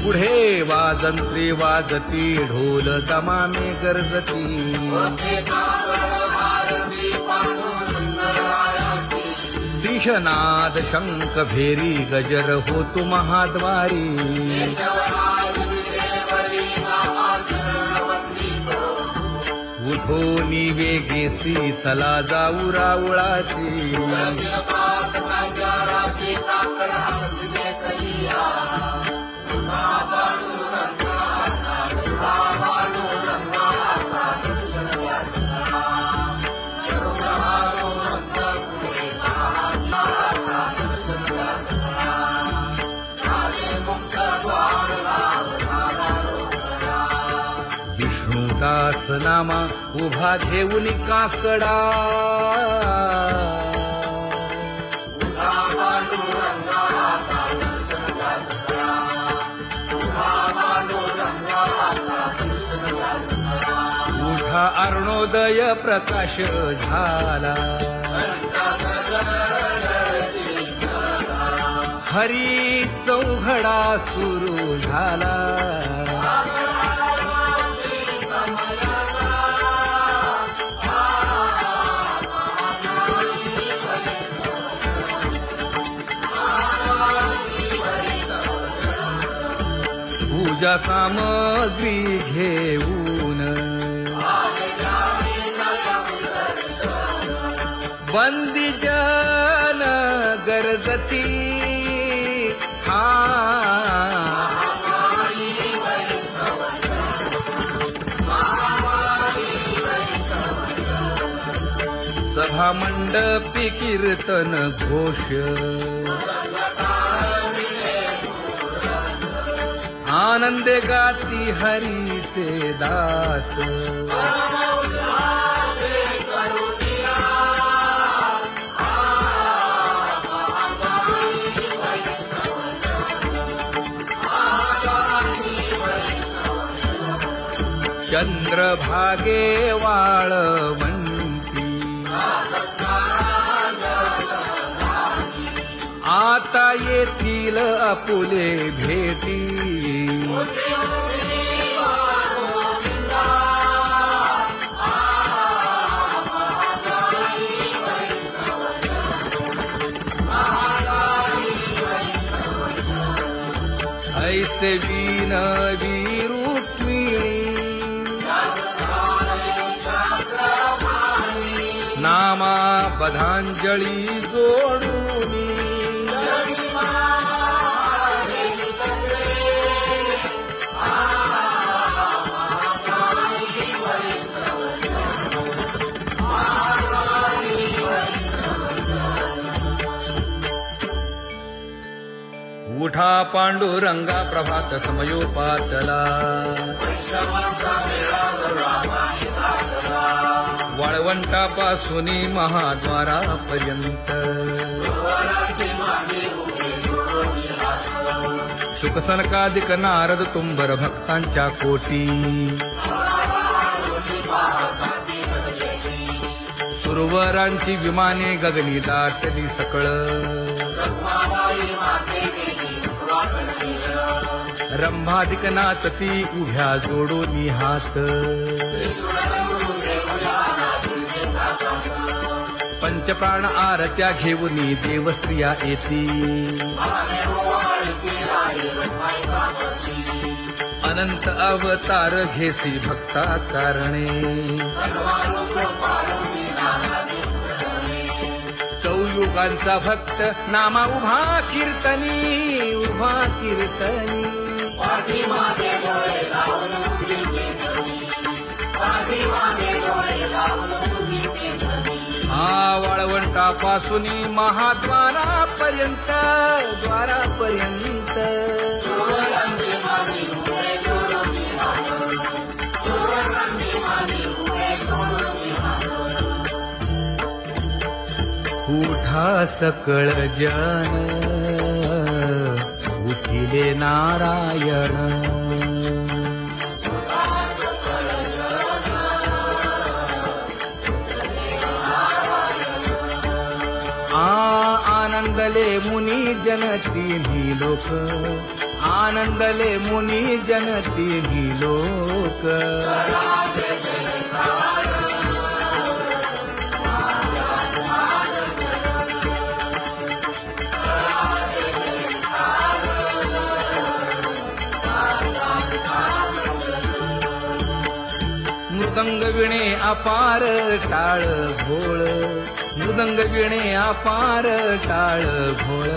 पुढे वाजंत्री वाजती ढोल दमामे गरजती सिंहनाद शंख भेरी गजर होतु महाद्वारी उठोनी वेगेसी चला जाऊ रावळासी विष्णुदास नामा उभा घेऊन काकडा उठा अरुणोदय प्रकाश झाला हरी चौघडा सुरू झाला पूजा सामग्री घेऊन बंदी जन गरजती सभा मंडपी कीर्तन घोष आनंदे गाती हरीचे दास चंद्रभागे वाळवंती आता येथील आपुले भेटी ऐसे विनवी रुक्मिणी नामा पदांजली जोडूनी उठा पांडुरंगा प्रभात समयोपातला वाळवंटापासून महाद्वारापर्यंत शुकसनकादिक नारद तुंबर भक्तांच्या कोटी सुरवरांची विमाने गगनी दाटली सकळ रंभादिक नाचती उभ्या जोडोनी हात पंचप्राण आरत्या घेऊनी देवस्त्रिया येती अनंत अवतार घेसी भक्ता कारणे चौयुगांचा भक्त नामा उभा कीर्तनी उभा कीर्तनी वाळवंटापासून महाद्वारापर्यंत द्वारापर्यंत उठा सकळ जन उठिले नारायण आनंदले मुनी जन तिन्ही लोक, आनंदले मुनी जन तिन्ही लोक. मृदंग विणे अपार टाळ भोळ, मृदंग विणे अपार टाळ भोळ.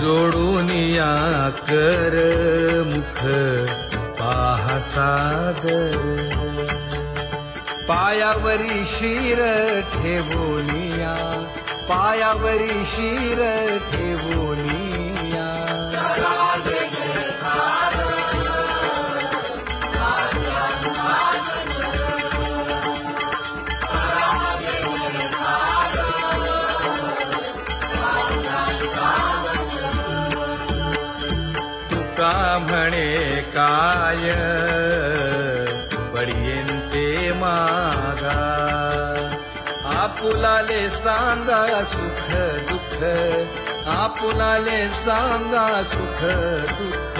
जोडून या कर मुख पाहा सागर, पायावरी शिर ठेवोनिया, पायावरी शिर ठेवोनिया. तुका म्हणे काय बडियेंते मागा, आपुलाले सांगा सुख दुःख, आपुलाले सांगा सुख दुःख.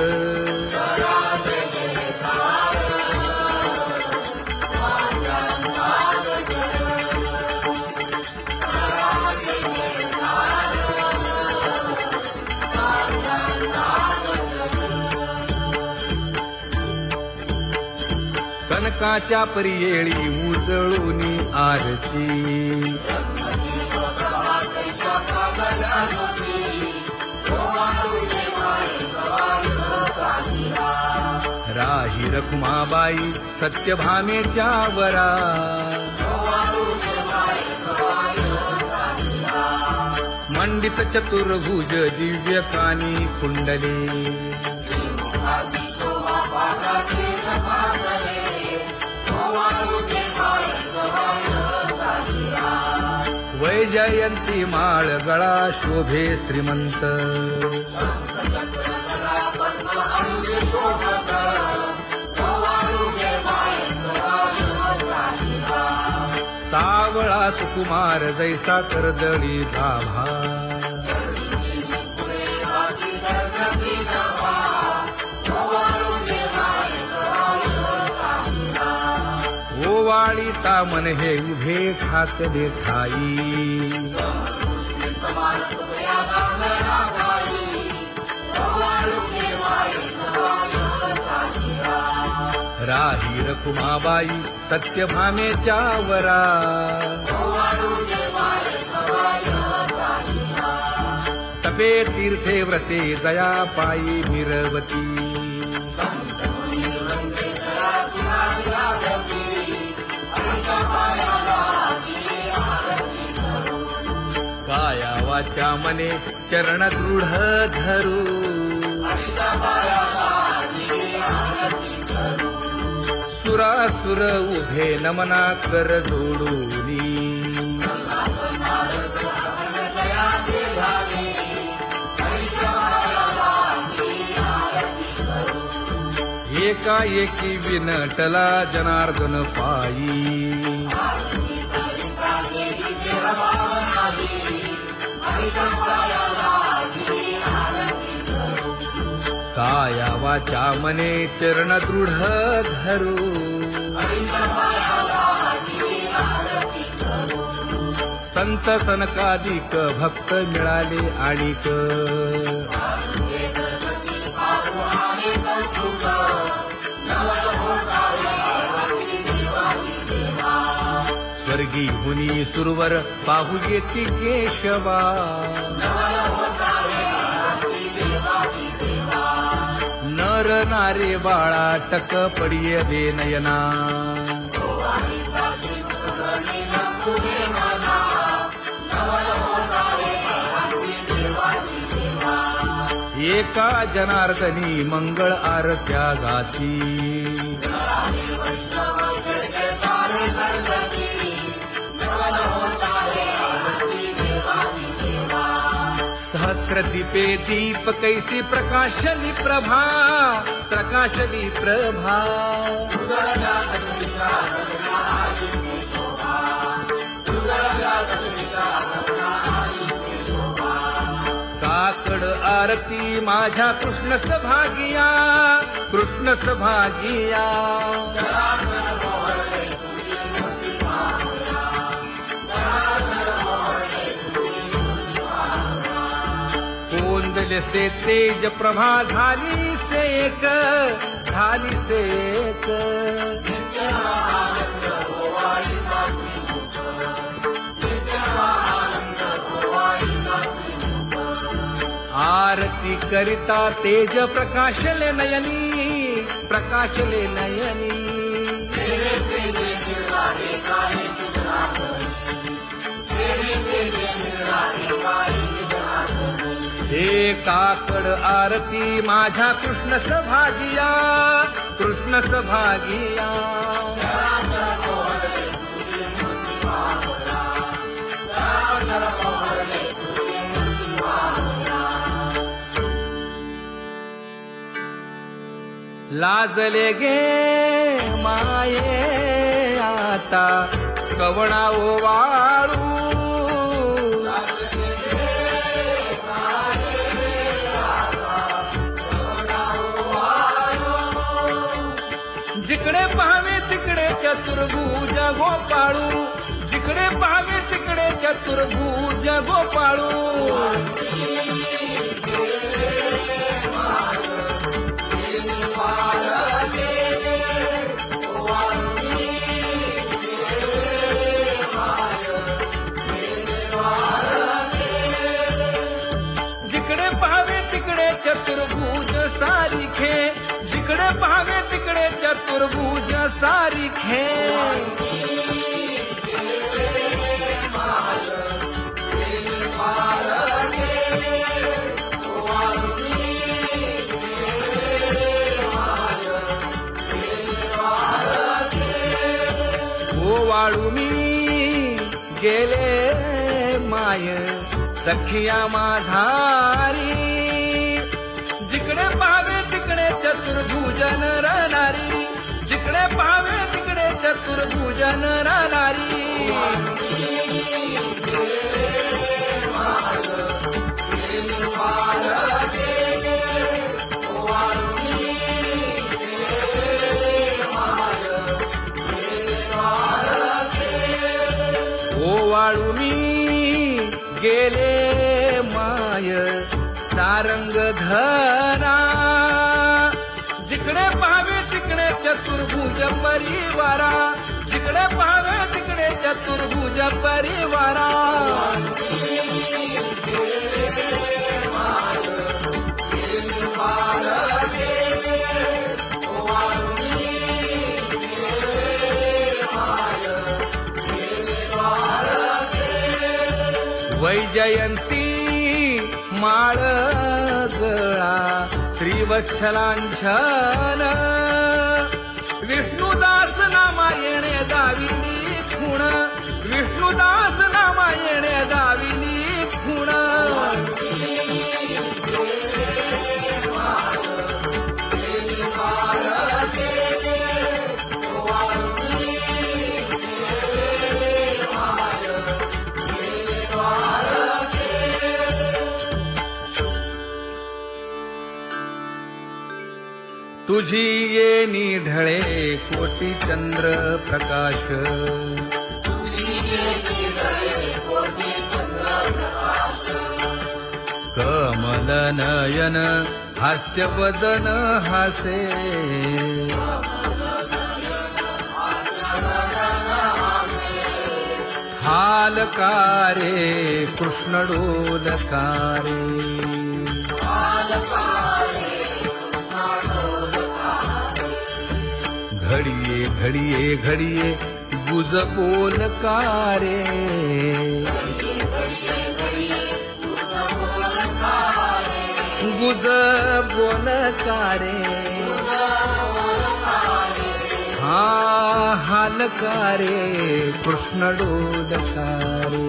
कनकाच्या परियेळी उजळूनी आरती, राही रखुमाबाई सत्यभामेच्या वरा, मंडित चतुर्भुज दिव्य कानी कुंडले, वैजयंती माळ गळा शोभे श्रीमंत, सावळा सुकुमार जैसा कर्दळी गाभा, ओवाळी तामन हे उभे खाकले ठाई, राही रखुमाबाई सत्यभामेच्या वरा, तपे तीर्थे व्रते जया पायी मिरवती, काया वाचा मने चरण दृढ धरू, सुरासुर उभे नमना कर जोडूनी, एकाएकी विनटला जनार्दन पायी, काया वाचा मने चरण दृढ धरू, संत सनकादिक भक्त मिळाले आणिक, स्वर्गी मुनी सुरवर पाहू येती केशवा, नर नारे बाळा टक पडिये दे नयना, एका जनार्दनी मंगळ आरत्या गाती, काया वाचा मने सहस्रदीपे दीप कैसी प्रकाशली प्रभा, प्रकाशली प्रभा. काकड आरती माझ्या कृष्ण सभागिया, कृष्ण सभागिया. कोंदले से तेज प्रभा झाली से एक, झाली से एक. आरती करिता तेज प्रकाशले नयनी, प्रकाशले नयनी. हे काकड आरती माझ्या कृष्ण सभागिया, कृष्ण सभागिया. लाजले गे माये आता कवणा ओवाळू. जिकडे पाहावे तिकडे चतुर्भुज गोपाळू, जिकडे पाहावे तिकडे चतुर्भुज गोपाळू. जिकडे पाहावे तिकडे चतुर्भुज सारिखे, जिकडे पाहावे तिकडे चतुर्भुज सारिखे. ओवाळू मी गेले माय सखिया माझारी. जिकडे पाहावे तिकडे चतुर्भुज नरनारी, जिकडे पाहावे तिकडे चतुर्भुज नरनारी. ओवाळू मी गेले माय सारंग धरा. जिकडे पाहावे तिकडे चतुर्भुज परिवारा, जिकडे पाहावे तिकडे चतुर्भुज परिवारा. वैजयंती माळ गळा श्रीवत्सलांछन. विष्णुदास नामायणे दाविनी खूण, विष्णुदास नामायणे दाविनी खूण. तुझी येनी ढळे कोटी चंद्र प्रकाश. कमल नयन हास्य वदन हासे. हालकारे कृष्ण डोलकारे. घडिये घडिये घडिये गुज बोलकारे. गुज बोलकारे. हा हालकारे कृष्ण डोलकारे.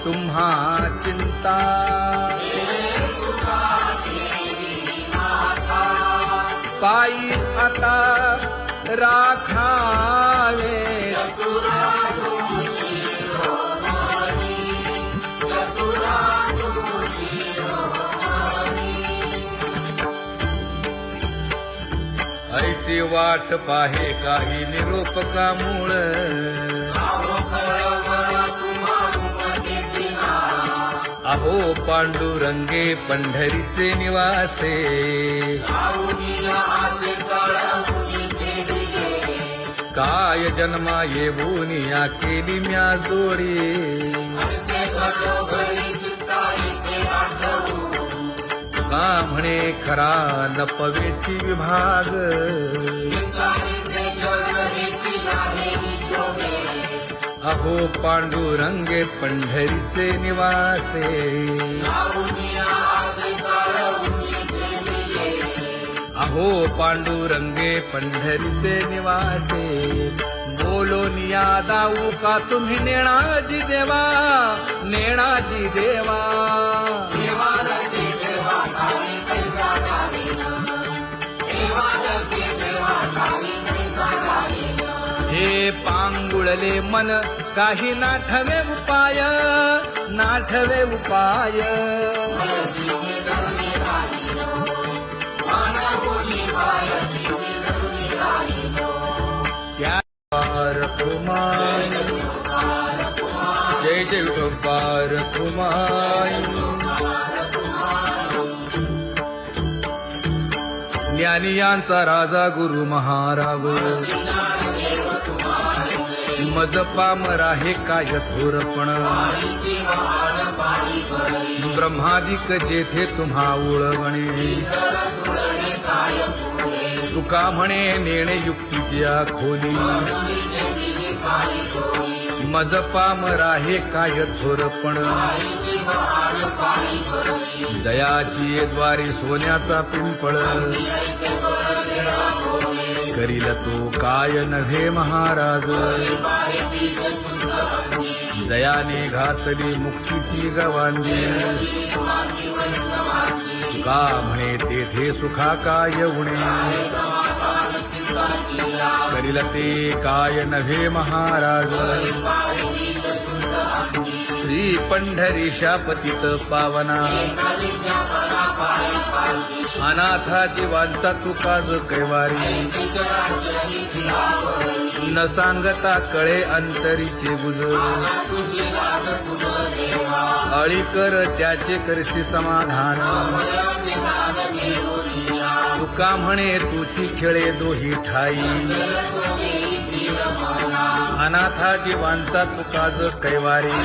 तुम्हा चिंता पायी आता राखावे ऐसी वाट पाहे काही निरोप का मूळ अहो पांडुरंगे पंढरीचे निवासे काय जन्मा येऊन या केली म्या जोडी का म्हणे खरा नपवेची विभाग अहो पांडुरंगे पंढरीचे निवासे अहो पांडुरंगे पंढरीचे निवासे बोलोनिया दाऊ का तुम्ही नेणाजी देवा नेणाजी देवा हे पांगुळले मन काही नाठवे उपाय नाठवे उपाय जय जय विठोबार कुमार ज्ञानियांचा राजा गुरु महाराज मज पामरा हे काय थोरपण ब्रह्मादिक जेथे तुम्हा उळवणे तुका म्हणे नेणे युक्तीची खोली मज पामरा हे काय थोरपण दयाची द्वारी सोन्याचा पिंपळ करील तो काय नव्हे महाराज दयाने घातली मुक्तीची गवांगी का म्हणे तेथे सुखा काय उणे करील ते काय नव्हे महाराज श्री पंढरीशा पतित पावना अनाथा जीवांचा तुका ज कैवारी न सांगता कळे अंतरीचे गुज अळी कर त्याचे करशी समाधान तुका म्हणे तुची खेळे दोही ठाई अनाथा जीवांचा तुका ज कैवारी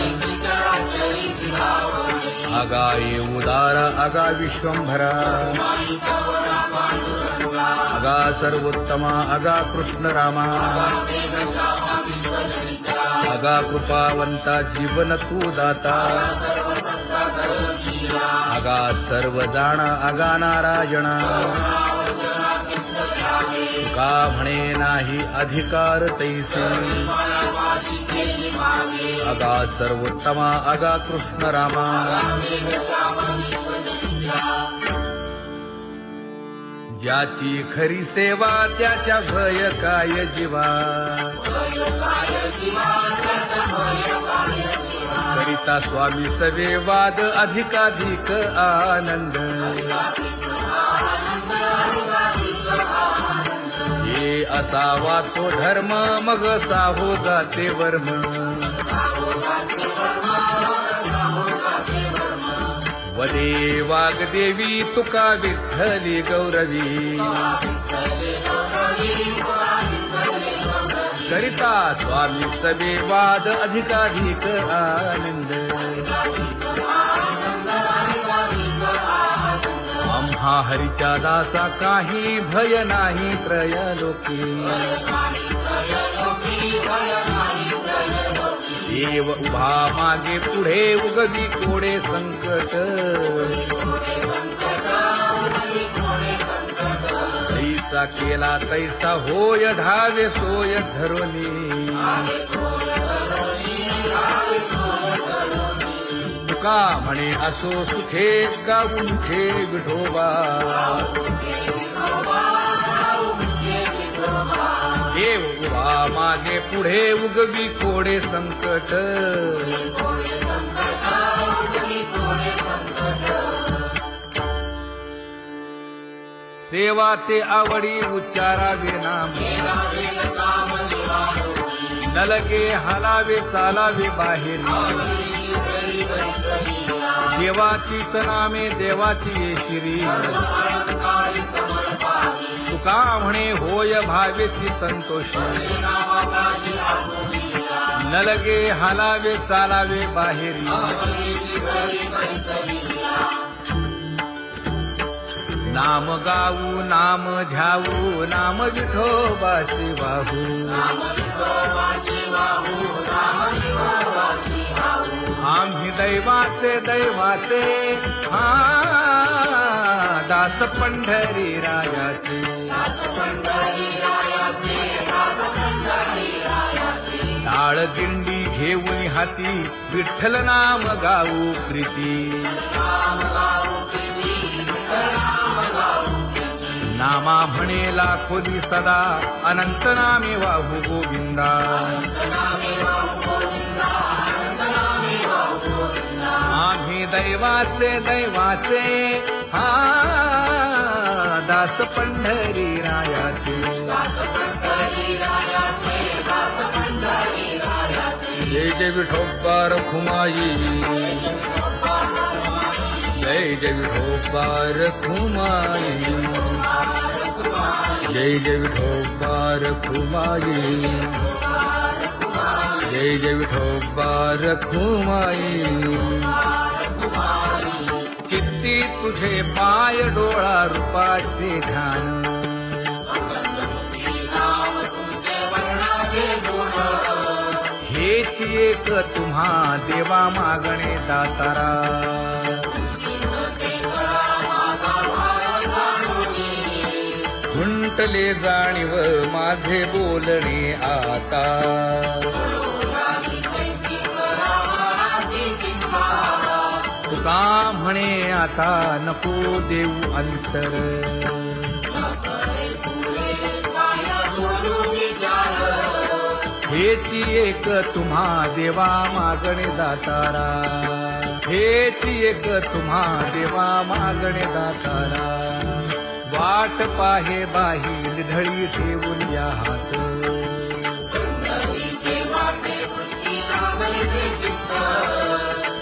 आगा ये उदार आगा विश्वंभरा आगा सर्वोत्तमा आगा कृष्ण रामा आगा कृपावंता जीवन तू दाता आगा सर्व जाणा आगा नारायणा का म्हणे नाही अधिकार तैसे आगा सर्वोत्तमा आगा कृष्ण रामा ज्याची खरी सेवा त्याच्या भय काय जीवा करिता स्वामी सवे वाद अधिकाधिक आनंद हे असावा तो धर्म मग साहो जाते वर्म वदे वाग्देवी तुका विठ्ठली गौरवी करिता स्वामी सवे वाद अधिकाधिक आनंद आम्हा हरीच्या दासा काही भय नाही त्रयलोकी देव उभा मागे पुढे उगवी कोडे संकट तैसा केला तैसा होय धावे सोय धरोनी तुका म्हणे असो सुखे गाऊन घे विठोबा देव उभा मागे पुढे उगवी कोडे संकट सेवा ते आवडी उच्चारावे नाम न लगे हालावे चालावे बाहेरी देवाचीच नामे देवाची येशिरी तुका म्हणे होय भावेची संतोषी न लगे हालावे चालावे बाहेरी नाम गाऊ नाम ध्याऊ नाम विठोबासी वाहू आम्ही दैवाचे हा दास पंढरी रायाचे टाळ दिंडी घेऊन हाती विठ्ठल नाम गाऊ प्रीती नामा म्हणेला खोली सदा अनंत नामे वाहू गोविंदा आम्ही दैवाचे हा दास पंढरी रायाचे जय जय विठोबा रखुमाई जय जय विठोबा रखुमाई जय जय विठोबा रखुमाई जय जय विठोबा रखुमाई चित्ती तुझे पाय डोळा रूपाचे ध्यान हेच एक तुम्हा देवा मागणे दातारा खुंटले जाणीव माझे बोलणे आता तुका म्हणे आता नको देऊ अंतर हेची एक तुम्हा देवा मागणे दातारा हेची एक तुम्हा देवा मागणे दातारा वाट पाहे बाही ढळी ठेवून या हात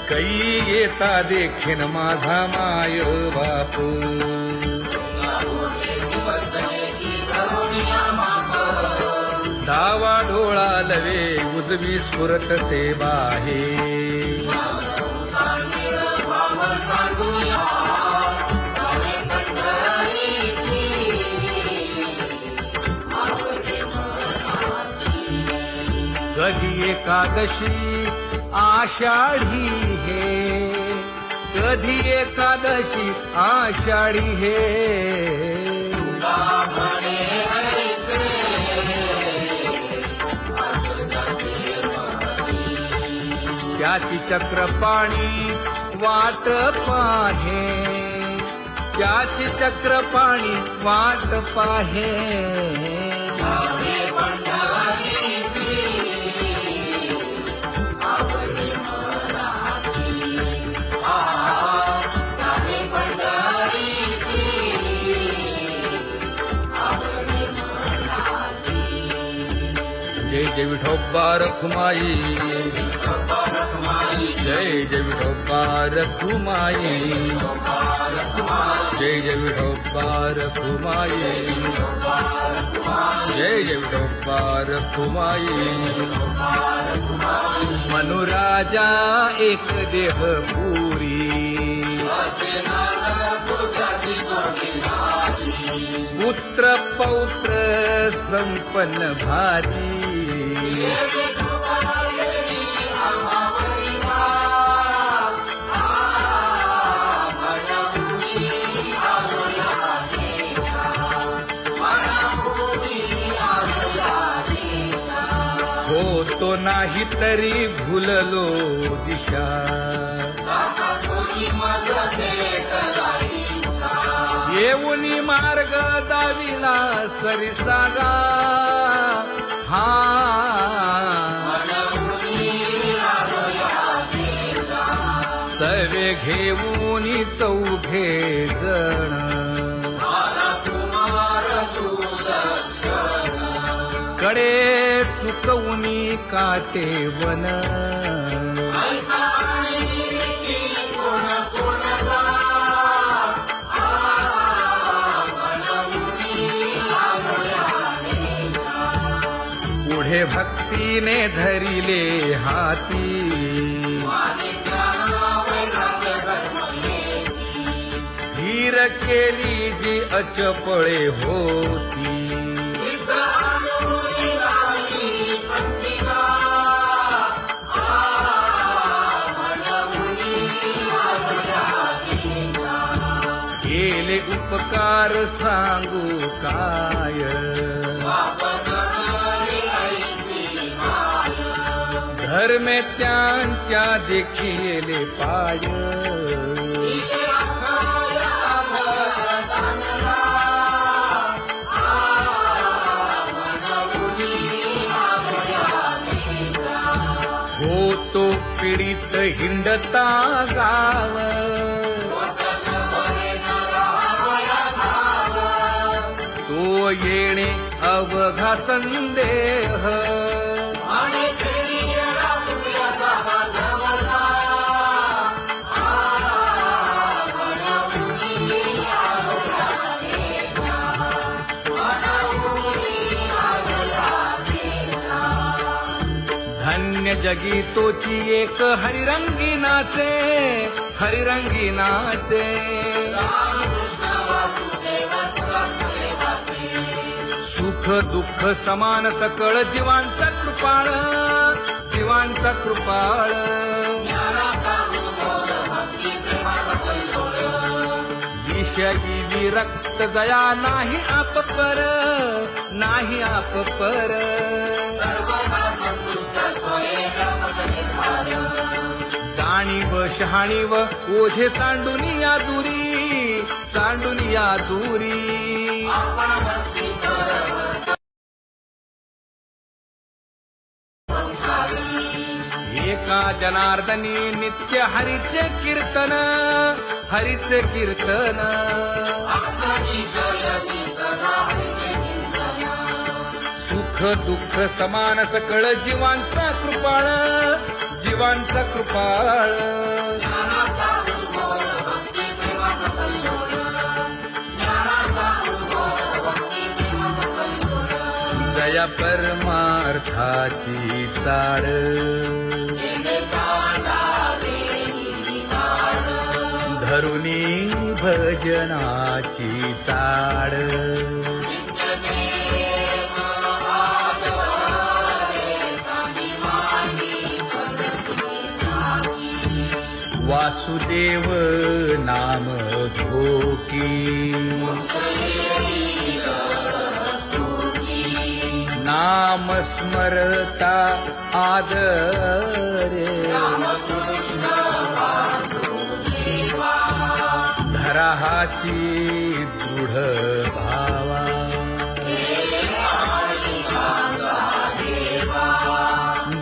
कै येता देखेन माझा माय बाप डावा डोळा लवे उजवी स्फुरत से बाहे कधी एकादशी आषाढी हे कधी एकादशी आषाढी हे त्याची चक्रपाणी वाट पाहे त्याची चक्रपाणी वाट पाहे जय जय विठोबा रखुमाई जय जय विठोबा रखुमाई जय जय विठोबा रखुमाई जय जय विठोबा रखुमाई मनुराजा एक देह पुरी पुत्र पौत्र संपन्न भारी हो तो नाही तरी भुललो दिशा येऊनी मार्ग दाविला सरिसागा हा सवे घेऊनी चौघे जण कडे चुकवूनी काटे वन पुढे भक्तीने धरिले हाती धीर केली जी अचपळे होती केले उपकार सांगू काय धर्मे त्यांच्या देखिले पाय होतो पीडित हिंडता गाव तो येणे अवघा संदेह धन्य जगी तोची एक हरिरंगी नाचे हरिरंगी नाचे सुख दुःख समान सकळ जीवांचा कृपाळ जीवांचा कृपाळ विषयी विरक्त जया नाही आपपर नाही आपपर जाणीव शहाणीव ओझे सांडुनिया दूरी एका जनार्दनी नित्य हरीचे कीर्तन सुख दुःख समान सकळ जीवांचा कृपाळ जया परमार्थाची चाळ धरुनी भजनाची चाळ वासुदेव नाम घोकी नाम स्मरता आदरे धराहाची दृढ भावा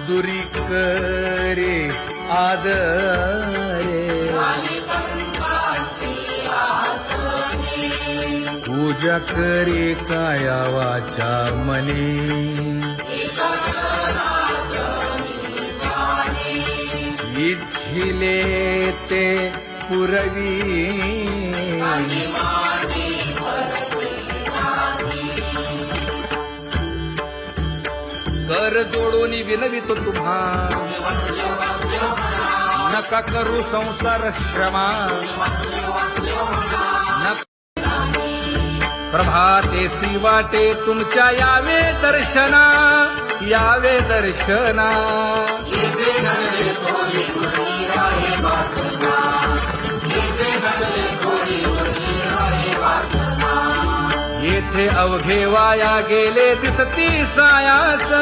दुरी करे आदरे पूजा करे काया वाचा मनी इच्छिले ते पुरवी कर जोडून विनवितो तुम्हा नका करू संसार श्रमा प्रभातेसी वाटे तुमच्या यावे दर्शना तेथे अवघे वाया गेले दिसती सायास